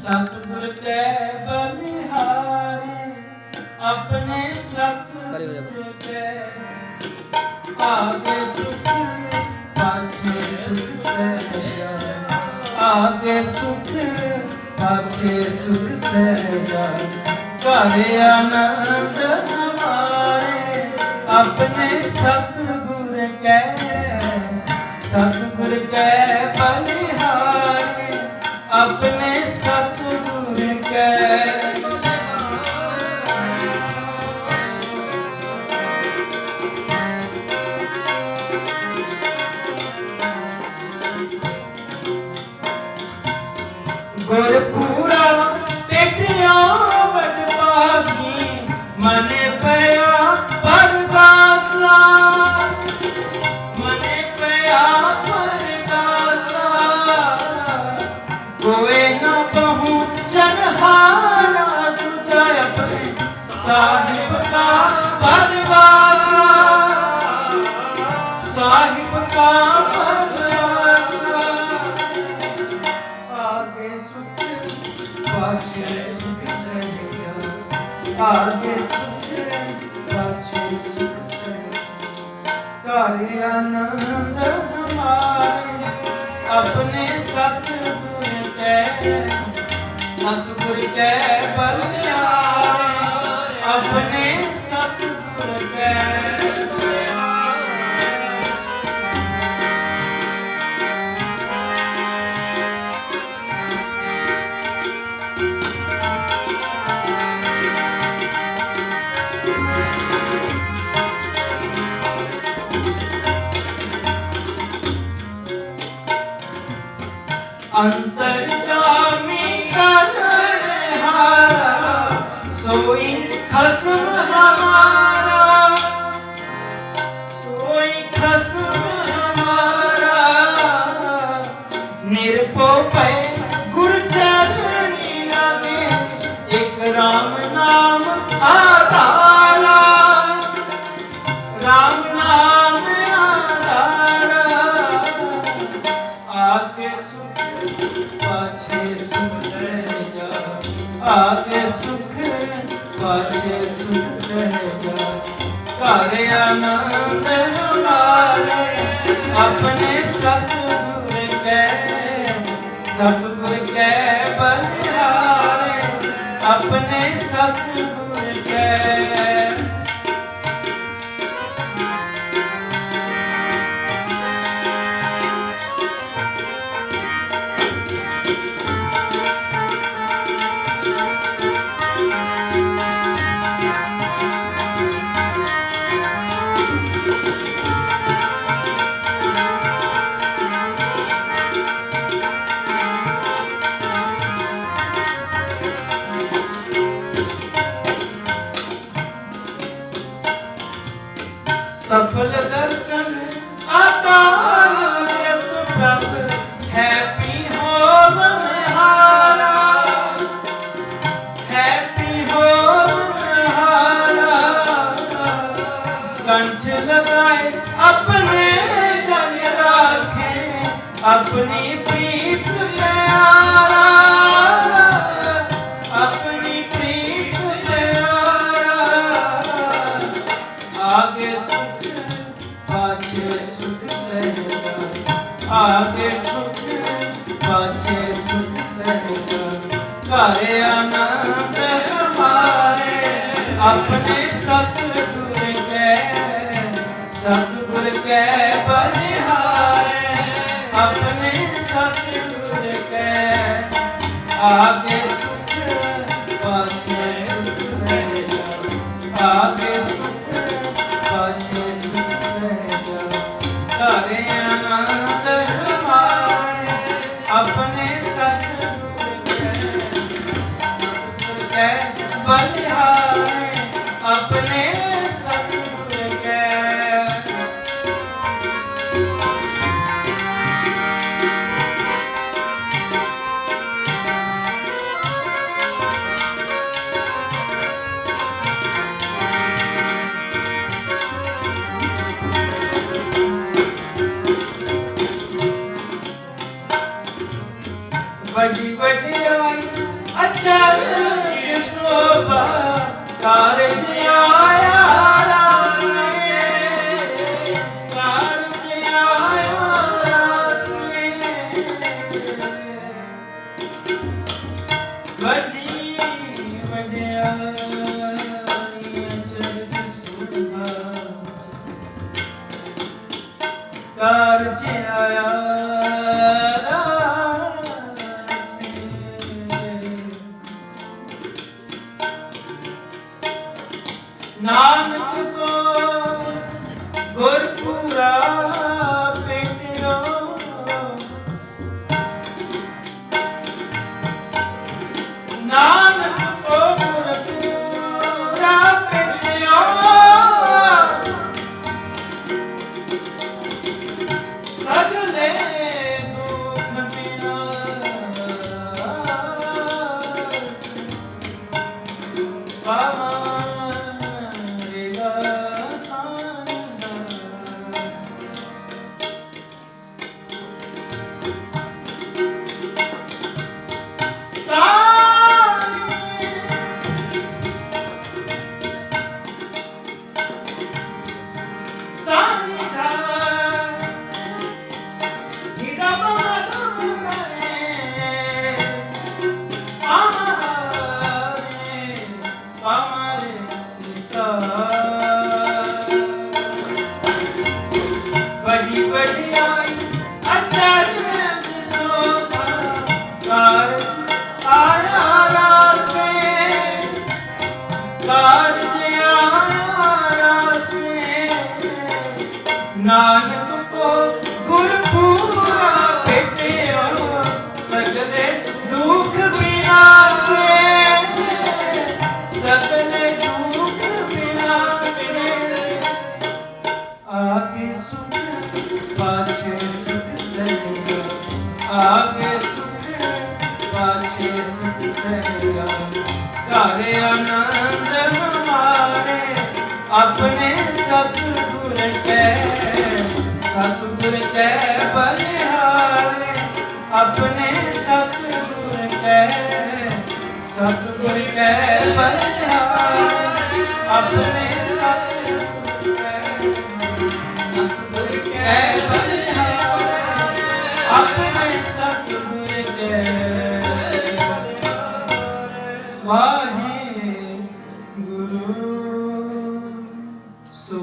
सतगुर के बलिहारी अपने सतगुर के आगे सुख पाछे सुख सहजा आगे सुख पाछे सुख सहजा करे आनंद हमारे अपने सतगुर के बलिहारी अपने सतगुर के गुरपुरा पेटिया बट पागी मने पया परगासा मने पया परगासा कोई न बहु जनहारा तुझा अपने साहिब का परवासा साहिब का परवासा आगे सुख पाछे सुख सहजा आगे सुख पाछे सुख सहजा करे आनंद हमारे अपने सतगुर के बलिहारी अपने सतगुर के अंतर्जामी करहारा सोई खसम हमारा सोई खसम हमारा निरपो पे गुरु चरणी लगे एक राम नाम आधारा राम नाम आधारा आगे सुख पाछे सुख सहजा आगे सुख पाछे सुख सहजा करे आनंद हमारे अपने सतगुर के बलिहारी अपने सतगुर के सफल दर्शन अकाल व्यत प्रभ हैप्पी हो मनहारा हैप्पी हो मनहारा कंठ लगाए अपने जन राखे अपनी प्रीत में आरा अपनी प्रीत में आगे सुख पाछे सुख सहजा आगे सुख पाछे सुख सहजा करे आनंद हमारे अपने सतगुर के बलिहारी अपने सतगुर के आगे सुख पाछे सुख सहजा आगे सुख पाछे सुख सहजा करे आनंद हमारे अपने सतगुर के बलिहारी अपने सतगुर के वडियाई अचरज शोभा कारज आया रासे कारज आया रासे वडी वडियाई अचरज शोभा कारज आया नानक को गुरपुरा पेटियो नानक को गुरपुरा पेटियो सगले दुख विनाश पावा वडी वडियाई अचरज शोभा कारज आया रासे कारज आया रासे नानक को गुरपुरा भेटियो सगले दुख विनाशे सगले दुख विनाशे आगे सुख पाछे सुख सहजा आगे सुख पाछे सुख सहजा करे आनंद हमारे अपने सतगुर के बलिहारे अपने सतगुर के बलिहारे अपने सतगुर के अपने सतगुर के वाहे गुरु। सो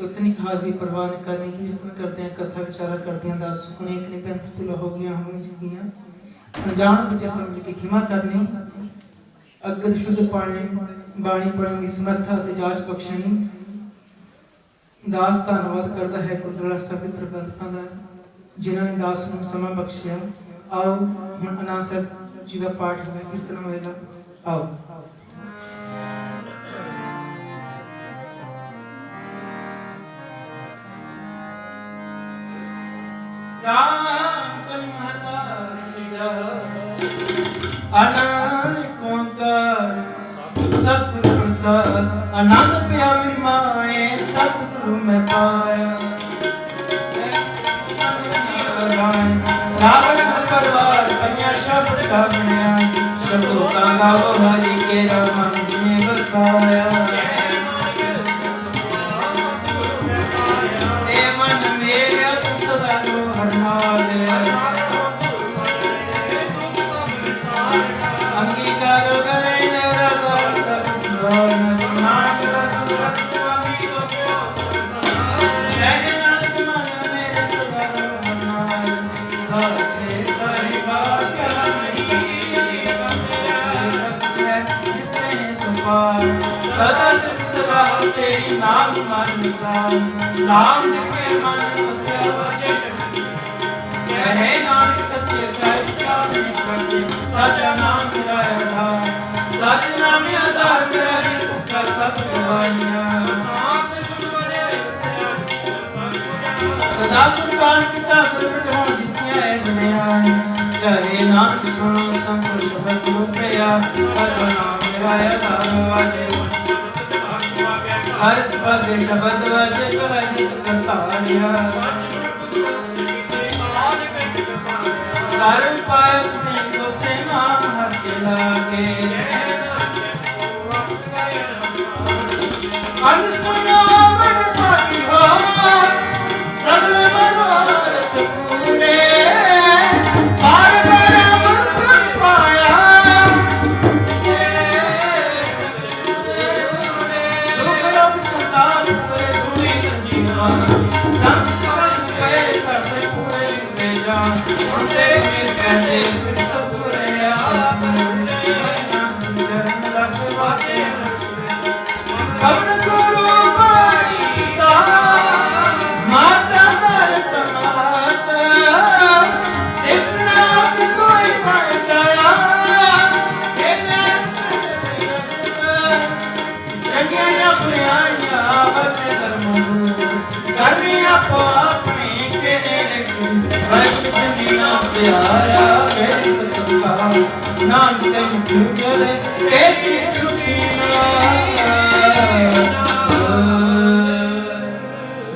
इतनी खास भी परवाह नहीं करनी, कीर्तन करते हैं, कथा विचारा करते हैं, दास सुखने एक ने बेंत पुला हो गया हम जिंदगियां अनजान बच्चे समझ के खिमा करनी अगद शुद्ध पानी बाणी पढ़ने की समर्था ते जांच बख्शनी। दास धन्नवाद करता है गुरुद्वारा ਸਾਹਿਬ प्रबंधकों का जिन्होंने दास ਨੂੰ ਸਮਾਂ ਬਖਸ਼ਿਆ। आओ ਹੁਣ ਆਨੰਦ ਸਾਹਿਬ जी का पाठ होगा, कीर्तन होएगा। आओ राम कलि महला तीजा अनेक ओंकार सतगुरु प्रसाद आनंद पिया मेरी माए सतगुरु मैं पाया रावण परिवार पन्या शब्द का बनिया शब्दों का गावो हरि के मन में बसाया। ए मन मेरे तू सदा रो हर नाल अंगीकार करे तेरा कर सब सुन सुनात सुरत स्वामी को नानक मन मेरे सदा रो हर नाल सच्चे सही बात सदा सिद्ध सदा तेरी नाम मन निशान नाम जिनके मन वस्या बचे शक्ति कहे नानक सच्चे साहिब क्या नहीं करते सच्चा नाम मेरा आधार सच नाम आधार मेरा का सब गवाइया सदा कुर्बान किता प्रगट हो जिसने बनाया कहे नानक सुनो संत शब्द रूपया सच्चा नाम मेरा आधार वाजे हर पग शब्द वाजे कला जित करतारिया कर पाए अपने को से नाम हर के लागे अन सुनो मन भागी हो सगल मनोरथ पूरे बार बार अमर पाया लोक लोक संतान करे सुनी संजीवा संत संत पैसा से पूरे ले जा सुनते मेरे कहते फिर सब पूरे आप चरण लग बाते कवन गुरु माता माता दरत माता इस रात कोई दया हे जगिया पुराया बचे धर्म करनी आपो अपने के नेड़े वैकुंठ दुनिया प्यारा मेरी सतका नाम तेम क्यों चले तेरी छुट्टी ना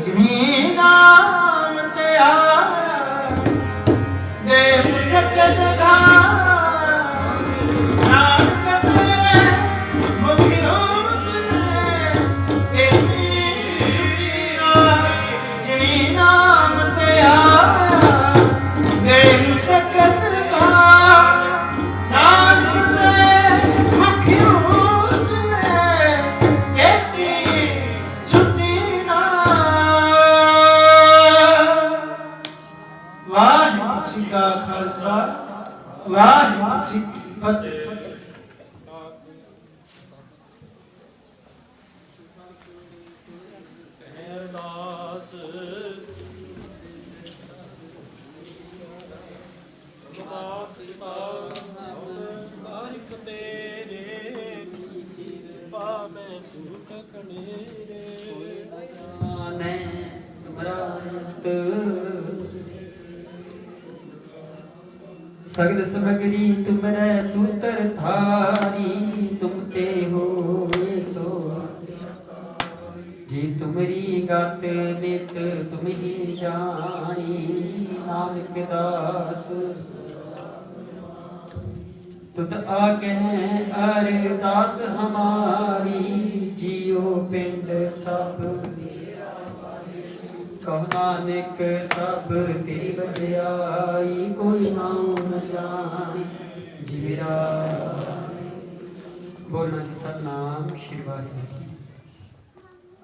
जिनी नाम त्यारा गए मुसक्कत गा नानक ते मुखियों तेरी छुट्टी ना जिनी नाम त्यारा गए मुसक्कत गा नानक ते मुखियों वाहिगुरू जी का खालसा वाहिगुरू जी की फतेह। सगल समगरी तुमरे सूत्र धारी तुम ते हो सो जी तुमरी गात नित तुम ही जानी नानक दास तुत आगे अरदास हमारी जियो पिंड सब कहो नानक सब तेरी वड्याई कोई नाम न जाने जी मेरा बोलना जी सतनाम श्री वाहिगुरू जी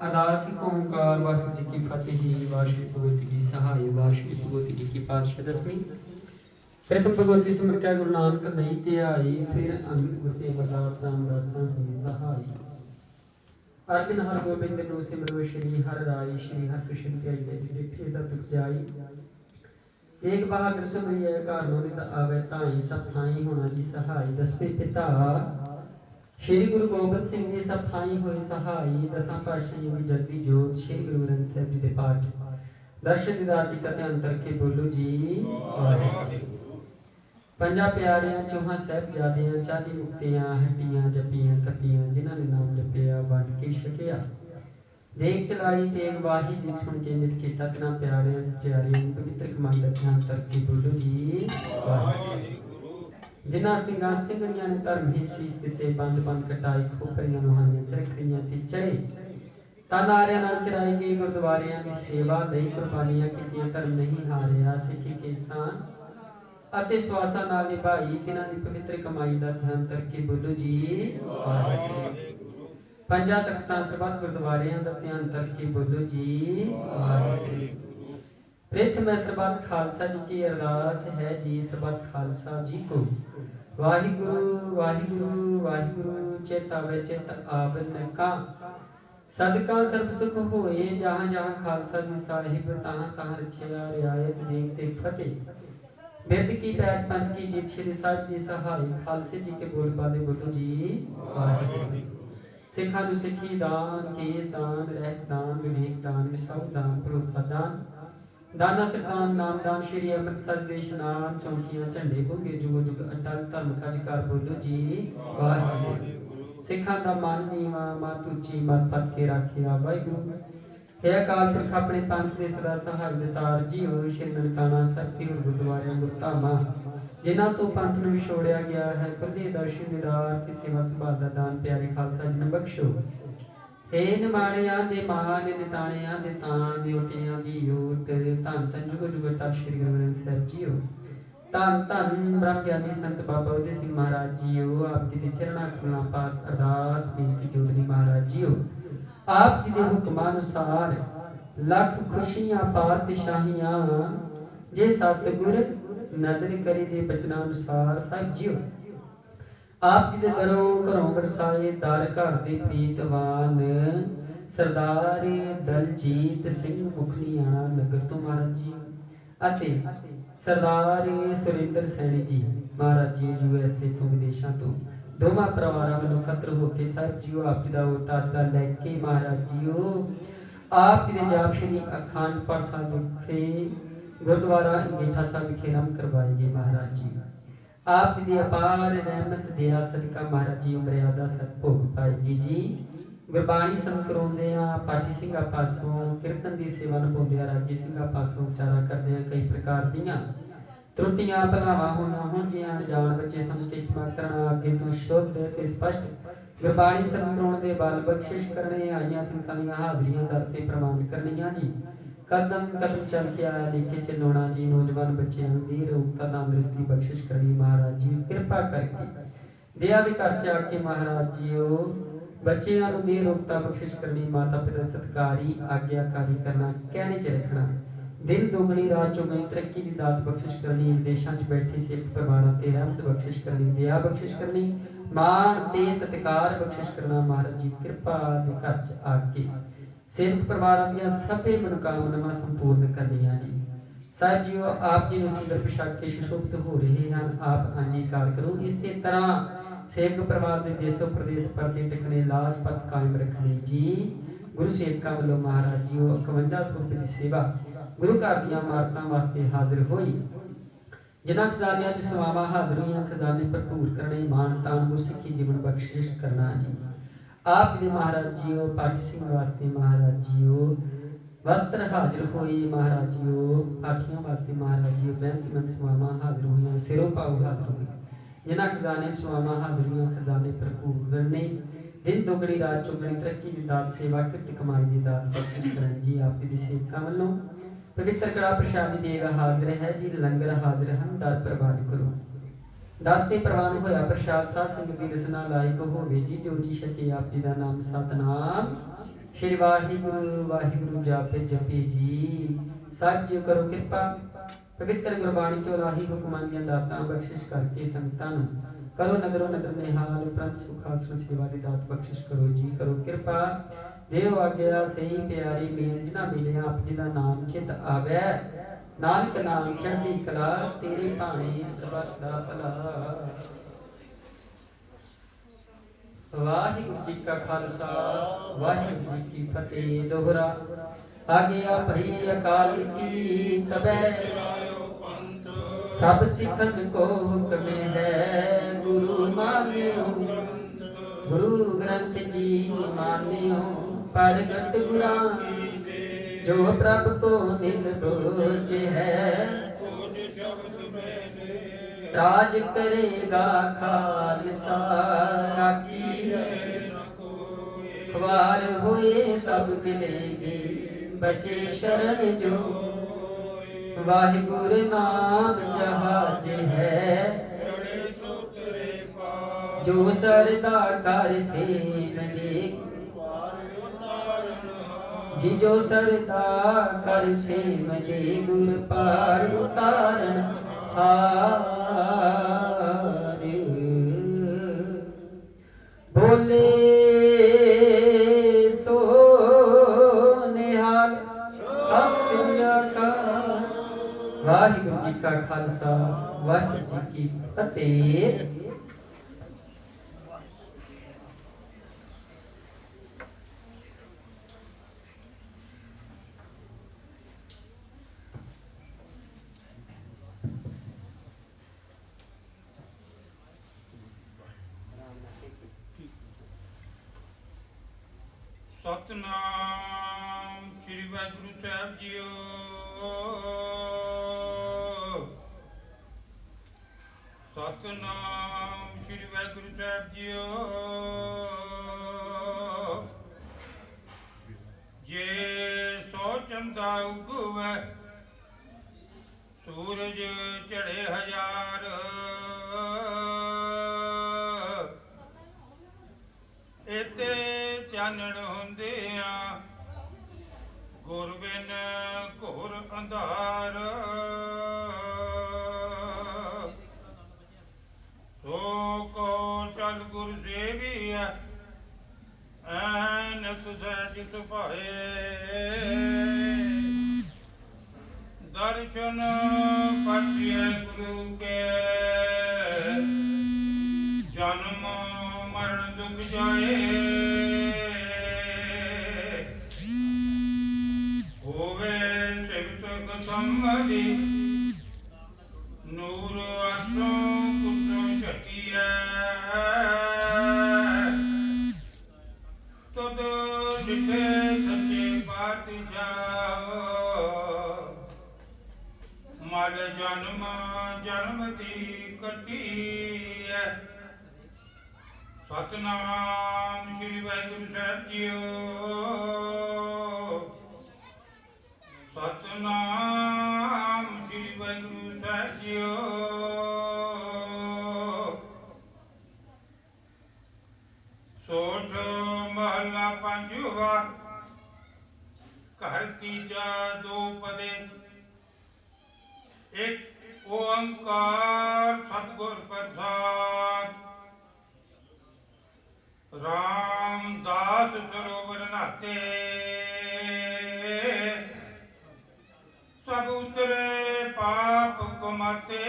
अरदास ओंकार वाहिगुरू जी की फतेह वाहिगुरू भगवती जी सहाय वाहिगुरू भगवती जी की पातशाह दसवीं प्रथम भगवती सिमर क्या गुरु नानक नहीं ते आई फिर अमित गुरते अरदास रामदासा की सहाय अर्जन हर गोबिंद नु सिमरो श्री हर राय श्री हर कृष्ण के आई जिस डिठे सब दुख जाई एक बहादुर सिमरिय घर नो नित आवे ताई सब थाई होना जी सहाय दसवें पिता श्री गुरु गोबिंद सिंह जी सब थाई होए सहाय दसां पातशाह योगी जगदी जोत श्री गुरु ग्रंथ साहिब जी दे पाठ दर्शन दीदार जी कथे अंतर के बोलो जी पंजा प्यारियां चौहां साहिबजादियां 40 मुक्तियां हट्टियां जपियां तपियां जिन्हां ने नाम जपिया वंड के छकिया देख चलाई तेग वाही दी सुन के नित कीता तना प्यारियां सच्चारियां पवित्र कमाई दा ध्यान करके बोलो जी जिन्हां सिंगां सिंगणियां ने धर्म ही शीश दिते बंद बंद कटाई खोपरियां लोहानियां चरखड़ियां ते चढ़े तानारियां नाल चराई गई गुरुद्वारियां दी सेवा लई कुर्बानियां कीतियां धर्म नहीं हारिया सिੱਖੀ के सान ਅਤੇ ਸਵਾਸਾਂ ਨਾਲ ਨਿਭਾਈ ਤਿਨਾਂ ਦੀ ਪਵਿੱਤਰ ਕਮਾਈ ਦਾ ਧਿਆਨ ਕਰਕੇ ਬੋਲੋ ਜੀ ਵਾਹਿਗੁਰੂ ਪੰਜਾਂ ਤਖਤਾਂ ਸਰਬੱਤ ਗੁਰਦੁਆਰਿਆਂ ਦਾ ਧਿਆਨ ਕਰਕੇ ਬੋਲੋ ਜੀ ਵਾਹਿਗੁਰੂ ਪ੍ਰਥਮ ਸਰਬੱਤ ਖਾਲਸਾ ਜੀ ਕੀ ਅਰਦਾਸ ਹੈ ਜੀ ਸਰਬੱਤ ਖਾਲਸਾ ਜੀ ਕੋ ਵਾਹਿਗੁਰੂ ਵਾਹਿਗੁਰੂ ਵਾਹਿਗੁਰੂ ਚੇਤਾਵੇ ਚਿਤ ਆਵਨਕਾ सदका सर्ब सुख होए जहाँ जहाँ खालसा जी साहिब तहाँ तहाँ रचिया रियायत देखते फतेह बिरद की पैज पंथ की जीत श्री साहिब जी सहाय खालसे जी के बोल बादे बोलो जी वाहिगुरू सिखा नु सिखी दान केस दान रहत दान विवेक दान विसाउ दान भरोसा दान दाना सरदान नाम दान श्री अमृतसर दे इशनान चौंकियां झंडे भोगे जुग जुग अटल धर्म खजकार बोलो जी वाहिगुरू सिखा दा मान नीवा मात उची मत पत के राखिया वाहिगुरू हे अकाल पुरख अपने पंथ दे सदा सहाय दतार जी हो श्री ननकाना ਸਾਹਿਬ के गुरुद्वारे गुरधामा ਜਿਨ੍ਹਾਂ ਤੋਂ ਪੰਥ ਨੂੰ ਵਿਛੋੜਿਆ ਗਿਆ ਹੈ, ਖੁੱਲੇ ਦਰਸ਼ਨ ਦੀਦਾਰ ਕੀ ਸੇਵਾ ਸੰਭਾਲ ਦਾ ਦਾਨ ਪਿਆਰੇ ਖਾਲਸਾ ਜੀ ਨੂੰ ਬਖਸ਼ੋ। हे ਨਿਮਾਣਿਆਂ ਦੇ ਮਾਨ, ਨਿਤਾਣਿਆਂ ਦੇ ਤਾਣ, ਦੇ ਓਟਿਆਂ ਦੀ ਓਟ, ਧੰਨ ਧੰਨ ਜੁਗ ਜੁਗ ਤਤ ਸ੍ਰੀ ਗੁਰੂ ਗ੍ਰੰਥ ਸਾਹਿਬ ਜੀਓ। ਧੰਨ ਧੰਨ ਬ੍ਰਹਮ ਗਿਆਨੀ ਸੰਤ ਬਾਬਾ ਉਦੇ ਸਿੰਘ ਮਹਾਰਾਜ ਜੀਓ। ਆਪ ਜੀ ਦੇ ਚਰਨਾਂ ਕਮਲਾਂ ਪਾਸ ਅਰਦਾਸ ਬੇਨਤੀ ਜੋਦਰੀ ਮਹਾਰਾਜ ਜੀਓ। ਆਪ ਜੀ ਦੇ ਹੁਕਮ ਅਨੁਸਾਰ ਲੱਖ ਖੁਸ਼ੀਆਂ ਪਾਤਸ਼ਾਹੀਆਂ, ਜੇ ਸਤਿਗੁਰ ਨਦਰ ਕਰੀ ਦੇ ਬਚਨਾਂ ਅਨੁਸਾਰ ਸਾਹਿਬ ਜੀਓ। ਆਪ ਜੀ ਦੇ ਦਰੋਂ ਘਰੋਂ ਵਰਸਾਏ ਦਰ ਘਰ ਦੇ ਪ੍ਰੀਤਵਾਨ, ਸਰਦਾਰ ਦਲਜੀਤ ਸਿੰਘ ਮੁਖਲੀਆਣਾ ਨਗਰ ਤੋਂ ਮਹਾਰਾਜ ਜੀ, ਅਤੇ ਸਰਦਾਰ ਸੁਰਿੰਦਰ ਸੈਣੀ ਜੀ ਮਹਾਰਾਜ ਜੀ USA ਤੋਂ ਵਿਦੇਸ਼ਾਂ ਤੋਂ, ਦੋਵਾਂ ਪਰਿਵਾਰਾਂ ਵੱਲੋਂ ਇਕੱਤਰ ਹੋ ਕੇ ਸਾਹਿਬ ਜੀਓ ਆਪ ਜੀ ਦਾ ਓਟ ਆਸਰਾ ਲੈ ਕੇ ਮਹਾਰਾਜ ਜੀਓ ਆਪ ਜੀ ਦੇ ਜਾਪ ਸ਼੍ਰੀ ਅਖੰਡ ਪਾਠ ਸਾਹਿਬ ਵਿਖੇ ਗੁਰਦੁਆਰਾ ਅੰਗੀਠਾ ਸਾਹਿਬ ਵਿਖੇ ਆਰੰਭ ਕਰਵਾਏ ਗਏ ਮਹਾਰਾਜ ਜੀ। ਆਪ ਜੀ ਦੀ ਅਪਾਰ ਰਹਿਮਤ ਦਿਆ ਸਦਕਾ ਮਹਾਰਾਜ ਜੀ ਮਰਿਆਦਾ ਸਤ ਭੋਗ ਪਾਏਗੀ ਜੀ। ਗੁਰਬਾਣੀ ਸੰਗ ਕਰਾਉਂਦੇ ਆ, ਪਾਠੀ ਸਿੰਘਾਂ ਪਾਸੋਂ ਕੀਰਤਨ ਦੀ ਸੇਵਾ ਨਿਭਾਉਂਦੇ ਆ, ਰਾਗੀ ਸਿੰਘਾਂ ਪਾਸੋਂ ਉਚਾਰਾ ਕਰਦੇ ਆ, ਕਈ ਪ੍ਰਕਾਰ ਦੀਆਂ ਤਰੁੱਟੀਆਂ ਭਲਾਵਾਂ ਹੋਣਗੀਆਂ, ਅਣਜਾਣ ਬੱਚੇ ਸਮਝ ਕੇ ਖਿਮਾ ਕਰਨਾ, ਅੱਗੇ ਤੋਂ ਸ਼ੁੱਧ ਤੇ ਸਪਸ਼ਟ ਗੁਰਬਾਣੀ ਸੰਗ ਕਰਾਉਣ ਦੇ ਬਲ ਬਖਸ਼ਿਸ਼ ਕਰਨੇ, ਆਈਆਂ ਸੰਗਤਾਂ ਦੀਆਂ ਹਾਜ਼ਰੀਆਂ ਦਰ ਤੇ ਪ੍ਰਮਾਨ ਕਰਨੀਆਂ ਜੀ। ਕਦਮ ਕਦਮ ਚੱਲ ਕੇ ਆਇਆ ਲਿਖੇ ਚਲਾਉਣਾ ਜੀ। ਨੌਜਵਾਨ ਬੱਚਿਆਂ ਨੂੰ ਦੀ ਰੋਗਤਾ ਤੰਦਰੁਸਤੀ ਬਖਸ਼ਿਸ਼ ਕਰਨੀ ਮਹਾਰਾਜ ਜੀ ਕਿਰਪਾ ਕਰਕੇ। ਦਿਆ ਦੇ ਘਰ ਚ ਆ ਕੇ ਮਹਾਰਾਜ ਜੀਓ ਬੱਚਿਆਂ ਨੂੰ ਦੀ ਰੋਗਤਾ ਬਖਸ਼ਿਸ਼ ਕਰਨੀ, ਮਾਤਾ ਪਿਤਾ ਸਤਿਕਾਰੀ ਆਗਿਆਕਾਰੀ ਕਰਨਾ, ਕਹਿਣੇ ਚ ਰੱਖਣਾ, ਦਿਨ ਦੁਗਣੀ ਰਾਤ ਚੌਗਣੀ ਤਰੱਕੀ ਦੀ ਦਾਤ ਬਖਸ਼ਿਸ਼ ਕਰਨੀ, ਵਿਦੇਸ਼ਾਂ ਚ ਬੈਠੇ ਸਿੱਖ ਪਰਿਵਾਰਾਂ ਤੇ ਰਹਿਮਤ ਬਖਸ਼ਿਸ਼ ਕਰਨੀ, ਦਿਆ ਬਖਸ਼ਿਸ਼ ਕਰਨੀ, ਮਾਣ ਤੇ ਸਤਿਕਾਰ ਬਖਸ਼ਿਸ਼ ਕਰਨਾ ਮਹਾਰਾਜ ਜੀ ਕਿਰਪਾ ਦੇ ਘਰ ਚ ਆ ਕੇ ਸੇਵਕ ਪਰਿਵਾਰਾਂ ਦੀਆਂ ਸਭੇ ਮਨੋਕਾਮਨਾਵਾਂ ਸੰਪੂਰਨ ਕਰਨੀਆਂ ਜੀ। ਸਾਹਿਬ ਜੀਓ ਆਪ ਜੀ ਨੂੰ ਸੁੰਦਰ ਪਿਸ਼ਾਕ ਕੇ ਸੁਸ਼ੋਭਿਤ ਹੋ ਰਹੇ ਹਨ, ਆਪ ਅੰਗੀਕਾਰ ਕਰੋ। ਇਸੇ ਤਰ੍ਹਾਂ ਸੇਵਕ ਪਰਿਵਾਰ ਦੇ ਦੇਸੋ ਪ੍ਰਦੇਸ਼ ਪਰਦੇ ਟਿਕਣੇ ਲਾਜਪਤ ਕਾਇਮ ਰੱਖਣੇ ਜੀ। ਗੁਰੂ ਸੇਵਕਾਂ ਵੱਲੋਂ ਮਹਾਰਾਜ ਜੀਓ 5100 ਰੁਪਏ ਦੀ ਸੇਵਾ ਗੁਰੂ ਘਰ ਦੀਆਂ ਇਮਾਰਤਾਂ ਵਾਸਤੇ ਹਾਜ਼ਰ ਹੋਈ। ਜਿਨ੍ਹਾਂ ਖਜ਼ਾਨਿਆਂ ਚ ਸੇਵਾਵਾਂ ਹਾਜ਼ਰ ਹੋਈਆਂ, ਖਜ਼ਾਨੇ ਭਰਪੂਰ ਕਰਨੇ, ਮਾਣ ਤਾਣ ਗੁਰਸਿੱਖੀ ਜੀਵਨ ਬਖਸ਼ਿਸ਼ ਕਰਨਾ ਜੀ। ਆਪ ਦੇ ਮਹਾਰਾਜ ਜੀਓ ਪਾਠੀ ਸਿੰਘ ਵਾਸਤੇ ਮਹਾਰਾਜ ਜੀਓ ਵਸਤਰ ਹਾਜ਼ਰ ਹੋਏ, ਮਹਾਰਾਜ ਜੀਓ ਪਾਠੀਆਂ ਵਾਸਤੇ ਮਹਾਰਾਜ ਜੀਓ ਬੇਅੰਤ ਸੇਵਾਵਾਂ ਹਾਜ਼ਰ ਹੋਈਆਂ, ਸਿਰੋਂ ਪਾਉ ਹਾਜ਼ਰ ਹੋਏ। ਜਿਨ੍ਹਾਂ ਖਜ਼ਾਨੇ ਸੇਵਾਵਾਂ ਹਾਜ਼ਰ ਹੋਈਆਂ, ਖਜ਼ਾਨੇ ਭਰਪੂਰ ਕਰਨੇ, ਦਿਨ ਦੁਗਣੀ ਰਾਤ ਚੌਗਣੀ ਤਰੱਕੀ ਦੀ ਦਾਤ, ਸੇਵਾ ਕਿਰਤ ਕਮਾਈ ਦੀ ਦਾਤ ਬਖਸ਼ਿਸ਼ ਕਰਨੀ ਜੀ। ਆਪ ਦੀ ਸੇਵਕਾਂ ਵੱਲੋਂ ਪਵਿੱਤਰ ਕੜਾ ਪ੍ਰਸ਼ਾਦੀ ਦੇਗਾ ਹਾਜ਼ਰ ਹੈ ਜੀ। ਲੰਗਰ ਹਾਜ਼ਰ ਹਨ, ਦਰ ਪ੍ਰਵਾਨ ਕਰੋ। ਦਰ ਤੇ ਪ੍ਰਵਾਨ ਹੋਇਆ ਪ੍ਰਸ਼ਾਦ ਸਾਧ ਸੰਗਤ ਦੀ ਰਸਨਾ ਲਾਇਕ ਹੋਵੇ ਜੀ। ਜੋ ਜੀ ਛਕੇ ਆਪ ਜੀ ਦਾ ਨਾਮ ਸਤਨਾਮ ਸ਼੍ਰੀ ਵਾਹਿਗੁਰੂ ਵਾਹਿਗੁਰੂ ਜਾਪੇ ਜਪੇ ਜੀ। ਸਾਹਿਬ ਜੀ ਕਰੋ ਕਿਰਪਾ, ਪਵਿੱਤਰ ਗੁਰਬਾਣੀ ਚੋਂ ਲਾਹੀ ਹੁਕਮਾਂ ਦੀਆਂ ਦਾਤਾਂ ਬਖਸ਼ਿਸ਼ ਕਰਕੇ ਸੰਗਤਾਂ ਨੂੰ ਕਰੋ ਨਦਰੋਂ ਨਦਰ ਨਿਹਾਲ, ਉਪਰੰਤ ਸੁਖਾਸਨ ਸੇਵਾ ਦੀ ਦਾਤ ਬਖਸ਼ਿਸ਼ ਕਰੋ ਜੀ। ਕਰੋ ਕਿਰਪਾ, ਦੇਵ ਆਗਿਆ ਸਹੀ ਪਿਆਰੀ ਮੇਲ ਜਿਨ੍ਹਾਂ ਮਿਲਿਆ ਆਪ ਜੀ ਦਾ ਨਾਮ ਚਿਤ ਆਵੈ, ਨਾਨਕ ਨਾਮ ਚੜ੍ਹਦੀ ਕਲਾ, ਤੇਰੇ ਭਾਣੇ ਸਬਦ ਦਾ ਭਲਾ। ਵਾਹਿਗੁਰੂ ਜੀ ਕਾ ਖਾਲਸਾ ਵਾਹਿਗੁਰੂ ਜੀ ਕੀ ਫਤਿਹ। ਦੋਹਰਾ ਆਗਿਆ ਭਈ ਅਕਾਲ ਕੀ ਤਬੈ, ਸਭ ਸਿੱਖਨ ਕੋ ਹੁਕਮ ਹੈ ਗੁਰੂ ਮਾਨਿਓ। ਗੁਰੂ ਗ੍ਰੰਥ ਜੀ ਮਾਨਿਓ ਪ੍ਰਗਟ ਗੁਰਾਂ, ਜੋ ਪ੍ਰਭ ਕੋ ਨਿਲ ਬੋਝ ਹੈ। ਰਾਜ ਕਰੇਗਾ ਖਾਲਸਾ ਆਕੀ, ਖਵਾਰ ਹੋਏ ਸਭ ਮਿਲੇਗੀ ਬਚੇ ਸ਼ਰਨ ਜੋ। ਵਾਹਿਗੁਰੂ ਨਾਮ ਜਹਾਜ ਹੈ, ਜੋ ਸਰਦਾ ਕਰ ਸੇਵਨੇ ਜੀ। ਜੋ ਸਰਦਾ ਕਰ ਸੇਵਨੇ ਗੁਰ ਪਾਰ ਉਤਾਰਨ ਹਾਰ। ਬੋਲੇ ਸੋ ਨਿਹਾਲ, ਸਤਿ ਸ੍ਰੀ ਅਕਾਲ। ਵਾਹਿਗੁਰੂ ਜੀ ਕਾ ਖਾਲਸਾ ਵਾਹਿਗੁਰੂ ਜੀ ਕੀ ਫਤਿਹ। ਸਤਨਾਮ ਸ੍ਰੀ ਵਾਹਿਗੁਰੂ ਸਾਹਿਬ ਜੀਓ। ਸਤਨਾਮ ਸ੍ਰੀ ਵਾਹਿਗੁਰੂ ਸਾਹਿਬ ਜੀਓ। ਜੇ ਸੋ ਚੰਦਾ ਉਗਵੇ ਸੂਰਜ ਚੜੇ ਹਜ਼ਾਰ, ਇਤੇ ਚਾਨਣ ਹੁੰਦਿਆਂ ਗੁਰ ਬਿਨ ਘੋਰ ਅੰਧਾਰ। ਸੋ ਕੋ ਚਲ ਗੁਰ ਸੇਵੀਐ ਐਨਕ ਸਹਿਜ ਸੁਭਾਏ। ਦਰਸ਼ਨ ਪਟਿਐ ਗੁਰੂ ਕੇ ਜਨਮ ਮਰਨ ਦੁਖ ਜਾਏ। ਹੋਵੇ ਸਿਵਤ ਕਤਮਦੀ ਨੂਰ ਆਸੋਂ ਕੁਸੋਂ ਝਕੀਐ। ਤਦ ਜਿਠੇ ਸੱਚੇ ਪਾਤਸ਼ਾਹ ਮਲ ਜਨਮ ਜਨਮ ਦੀ ਕੱਟੀਐ। ਸਤਨਾਮ ਸ੍ਰੀ ਵਾਹਿਗੁਰੂ ਸਾਹਿਬ ਜੀਓ। ਸਤਨਾਮ ਸ੍ਰੀ ਵਾਹਿਗੁਰੂ ਸਾਹਿਬ ਜੀਓ। ਸੋਠ ਮਹਲਾ ਪੰਜਵਾ ਘਰ ਤੀਜਾ ਦੋ ਪਦੇ। ਇੱਕ ਓੰਕਾਰ ਸਤਿਗੁਰ ਪ੍ਰਸਾਦ। ਰਾਮਦਾਸ ਸਰੋਵਰ ਨਾਤੇ ਸਭ ਉਤਰੇ ਪਾਪ ਕਮਾਤੇ।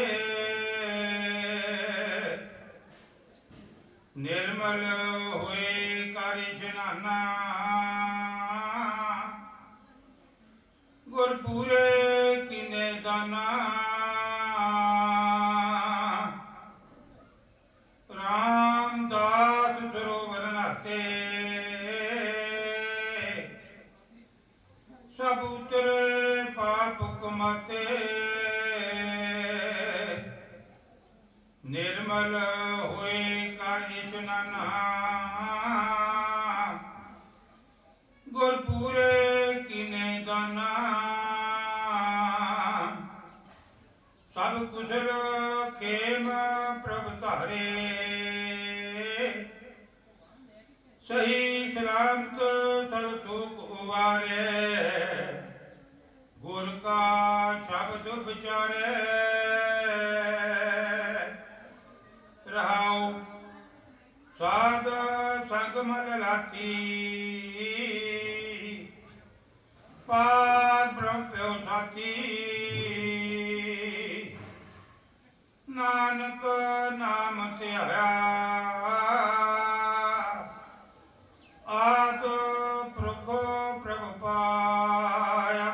ਨਿਰਮਲ ਹੋਏ ਕਰ ਇਸ਼ਨਾਨਾ ਗੁਰ ਪੂਰੇ ਕੀਨੇ ਦਾਨਾ। ਰਾਮਦਾਸ ਸਰੋਵਰ ਨਾਤੇ ਸਭ ਉਤਰੇ ਪਾਪ ਕਮਾਤੇ। ਨਿਰਮਲ ਹੋਏ ਕਰ ਇਸ਼ਨਾਨਾ ਗੁਰ ਪੂਰੇ ਕੀਨੇ ਦਾਨਾ। ਸਭ ਕੁਸ਼ਲ ਖੇਮ ਪ੍ਰਭ ਧਾਰੇ ਸਹੀ ਸਲਾਮਤ ਸਰਬ ਦੁਖ ਉਬਾਰੇ। ਗੁਰ ਕਾ ਸ਼ਬਦ ਵਿਚਾਰੇ ਰਹਾਉ ਸਾਧ ਸੰਗ ਮਲ ਲਾਤੀ। ਪਾਰ ਬ੍ਰਹਮ ਪਿਓ ਸਾਥੀ ਨਾਨਕ ਨਾਮ ਧਿਆਇਆ। ਆਦ ਪੁਰਖ ਪ੍ਰਭ ਪਾਇਆ।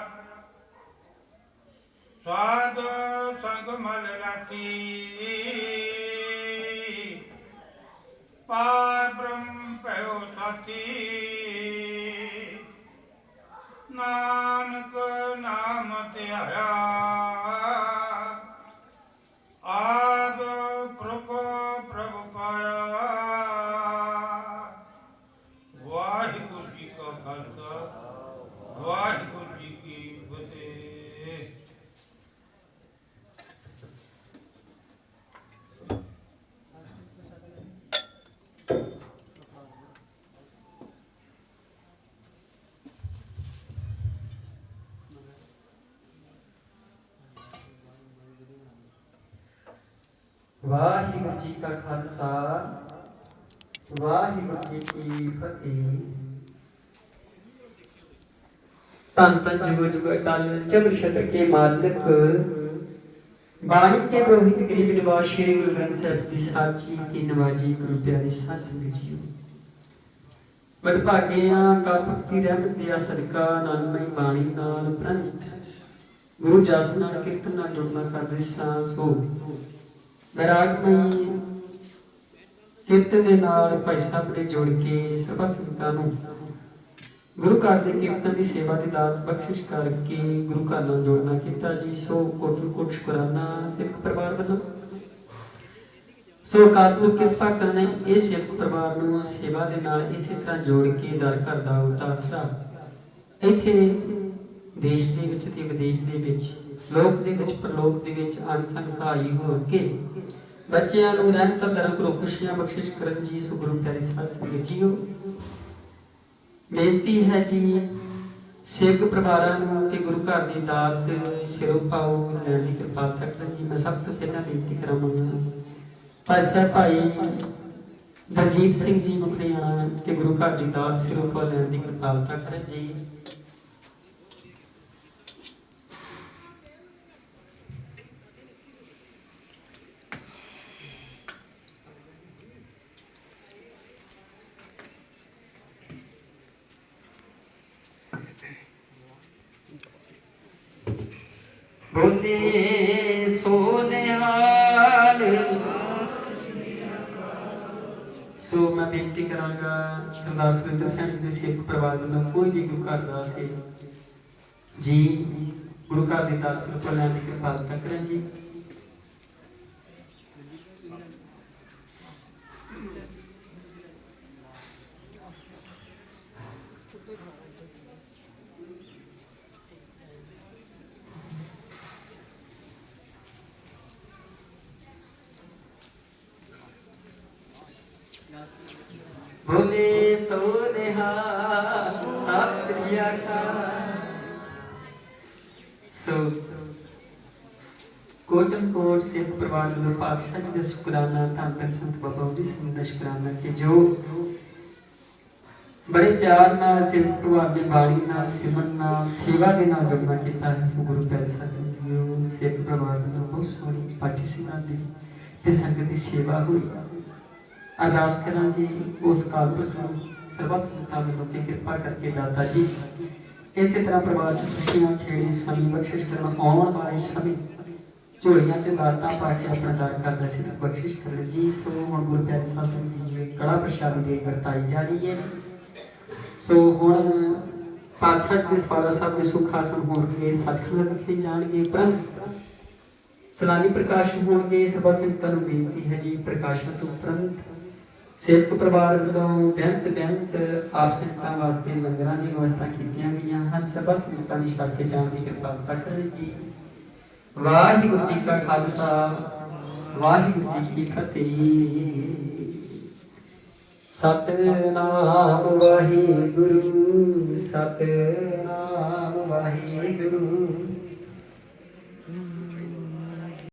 ਸਾਧ ਸੰਗ ਮਲ ਲਾਤੀ। ਪਾਰ ਬ੍ਰਹਮ ਭਇਓ ਸਾਥੀ ਨਾਨਕ ਨਾਮ ਧਿਆਇਆ। ਆਦ ਪੁਰਖ ਪ੍ਰਭ ਪਾਇਆ। ਵਾਹਿਗੁਰੂ ਜੀ ਕਾ ਖਾਲਸਾ ਵਾਹਿਗੁਰੂ ਜੀ ਕੀ ਫਤਿਹ। ਵਾਹਿਗੁਰੂ ਜੀ ਕਾ ਖਾਲਸਾ ਵਾਹਿਗੁਰੂ ਜੀ ਕੀ ਫਤਿਹ। ਧੰਨ ਧੰਨ ਜੁਗ ਜੁਗ ਅਟਲ ਚਬਰ ਸ਼ਤਕ ਕੇ ਮਾਲਕ ਬਾਣੀ ਕੇ ਪ੍ਰੋਹਿਤ ਗਰੀਬ ਨਿਵਾਸ ਸ਼੍ਰੀ ਗੁਰੂ ਗ੍ਰੰਥ ਸਾਹਿਬ ਦੀ ਸਾਚੀ ਕੀ ਨਵਾਜੀ ਗੁਰੂ ਪਿਆਰੇ ਸਾਧ ਸੰਗਤ ਜੀਓ। ਬੜ ਭਾਗਿਆ ਕਾਲਪੁਰਖ ਦੀ ਰਹਿਮਤ ਦਿਆ ਸਦਕਾ ਆਨੰਦਮਈ ਬਾਣੀ ਨਾਲ ਪ੍ਰਣਿਤ ਗੁਰੂ ਜਸ ਨਾਲ ਕੀਰਤਨ ਨਾਲ ਜੁੜਨਾ ਕਰ ਰਿਸਾਂ। ਸੋ ਵੈਰਾਗਮਈ ਕੀਰਤਨ ਦੇ ਨਾਲ ਭਾਈ ਸਾਹਿਬ ਨੇ ਜੋੜ ਕੇ ਸਭਾ ਸੰਗਤਾਂ ਨੂੰ ਗੁਰੂ ਘਰ ਦੇ ਕੀਰਤਨ ਦੀ ਸੇਵਾ ਦੀ ਦਾਤ ਬਖਸ਼ਿਸ਼ ਕਰਕੇ ਗੁਰੂ ਘਰ ਨਾਲ ਜੋੜਨਾ ਕੀਤਾ ਜੀ। ਸੋ ਕੋਟਿ ਕੋਟਿ ਸ਼ੁਕਰਾਨਾ ਸਿੱਖ ਪਰਿਵਾਰ ਵੱਲੋਂ। ਸੋ ਕਾਤਮਿਕ ਕਿਰਪਾ ਕਰਨੇ ਇਹ ਸੇਵਕ ਪਰਿਵਾਰ ਨੂੰ ਸੇਵਾ ਦੇ ਨਾਲ ਇਸੇ ਤਰ੍ਹਾਂ ਜੋੜ ਕੇ ਦਰ ਕਰਦਾ ਉਲਟਾ ਆਸਰਾ ਇੱਥੇ ਦੇਸ਼ ਦੇ ਵਿੱਚ ਤੇ ਵਿਦੇਸ਼ ਦੇ ਵਿੱਚ ਲੋਕ ਦੇ ਵਿੱਚ ਪਰਲੋਕ ਦੇ ਵਿੱਚ ਅਨਸੰਗ ਸਹਾਈ ਹੋ ਕੇ ਬੱਚਿਆਂ ਨੂੰ ਰਹਿਮਤਾਂ ਦਰਾਂ ਕਰੋ ਖੁਸ਼ੀਆਂ ਬਖਸ਼ਿਸ਼ ਕਰਨ ਜੀ। ਸੋ ਗੁਰੂ ਪਿਆਰੇ ਸਾਧ ਸੰਗਤ ਜੀਓ, ਬੇਨਤੀ ਹੈ ਜੀ ਸੇਵਕ ਪਰਿਵਾਰਾਂ ਨੂੰ ਕਿ ਗੁਰੂ ਘਰ ਦੀ ਦਾਤ ਸਿਰੋਂ ਪਾਓ ਲੈਣ ਦੀ ਕਿਰਪਾਲਤਾ ਕਰਨ ਜੀ। ਮੈਂ ਸਭ ਤੋਂ ਪਹਿਲਾਂ ਬੇਨਤੀ ਕਰਾਂਗਾ ਪਾਸਾ ਭਾਈ ਦਲਜੀਤ ਸਿੰਘ ਜੀ ਮੁਖੜੀਆਣਾ ਕਿ ਗੁਰੂ ਘਰ ਦੀ ਦਾਤ ਸਿਰੋਂ ਪਾਓ ਲੈਣ ਦੀ ਕਿਰਪਾਲਤਾ ਕਰਨ ਜੀ। बोले सोनिहाल। सो मैं बेनती करांगा सरदार सुरेंद्र सिंह जी सिख परिवार वालों कोई भी गुरु घर दा से जी गुरु घर दी दात सिर पर लैण दी किरपालता करन जी। बोले सोनिहाल सत श्री अकाल। सो कोटन कोट सिख परिवार वालों पातशाह जी का शुकराना धन धन संत बाबा उदी सिंह का शुकराना कि जो बड़े प्यार नाल सिख परिवार ने बाणी नाल सिमरन नाल सेवा के नाल जुड़ना किया है। सो गुरु प्यारे सतसंगियों सिख परिवार वालों बहुत सोहनी पाठी सिंह दी ते संगत की सेवा हुई। अरदास करांगे उस काल पुरख सर्वत संगतां मिलो के कृपा करके दाता जी इसी तरह परिवार च खुशियां खेड़ी समी बख्शिश करना आने वाले समय झोलियां च दातां पा के अपना दान करदा सिर बख्शिश कर जी। सो हुण गुरु प्यारे साध संगत जी कड़ा प्रसाद दी वरताई जा रही है जी। सो हुण पातशाह जी सवाला साहब के सुख आसन होणगे सचखंड लिखे जाणगे परंतु सलानी प्रकाशन होणगे। सर्व संगतां नूं बेनती है जी प्रकाशन तो उपरंत सेवक परिवार वालों बेहंत आप संगतां वास्ते लंगरां दी व्यवस्था कीतियां गईयां हन। सर्व संगतां दी छक के जाण दी किरपालता करें जी। वाहिगुरू जी का खालसा वाहिगुरू जी की फतेह। सतनाम वाहिगुरू सतनाम वाहिगुरू।